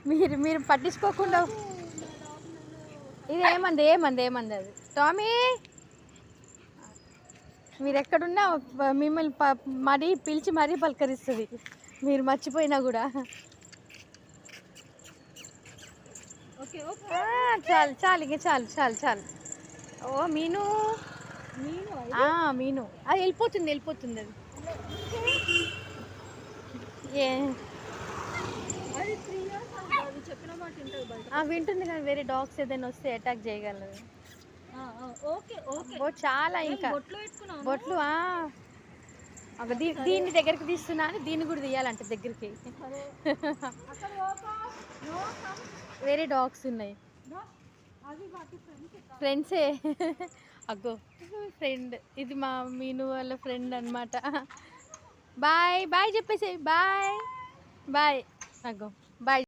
మీరు మీరు పట్టించుకోకుండా ఇది ఏమంది అది టామీ మీరు ఎక్కడున్నా మిమ్మల్ని మరీ పిలిచి మరీ పలకరిస్తుంది మీరు మర్చిపోయినా కూడా. చాలు చాలు ఇక చాలు చాలు చాలు. ఓ మీను మీను అది వెళ్ళిపోతుంది అది ఏ వింటుంది కానీ వేరే డాగ్స్ ఏదైనా వస్తే అటాక్ చేయగలదు. చాలా ఇంకా బొట్లు దీన్ని దగ్గరికి తీస్తున్నాను, దీన్ని కూడా తీయాలంట దగ్గరికి. వేరే డాగ్స్ ఉన్నాయి ఫ్రెండ్సే. అగ్గో ఫ్రెండ్ ఇది మా మీను వాళ్ళ ఫ్రెండ్ అనమాట. బాయ్ బాయ్ చెప్పేసి బాయ్ బాయ్. అగ్గో బాయ్.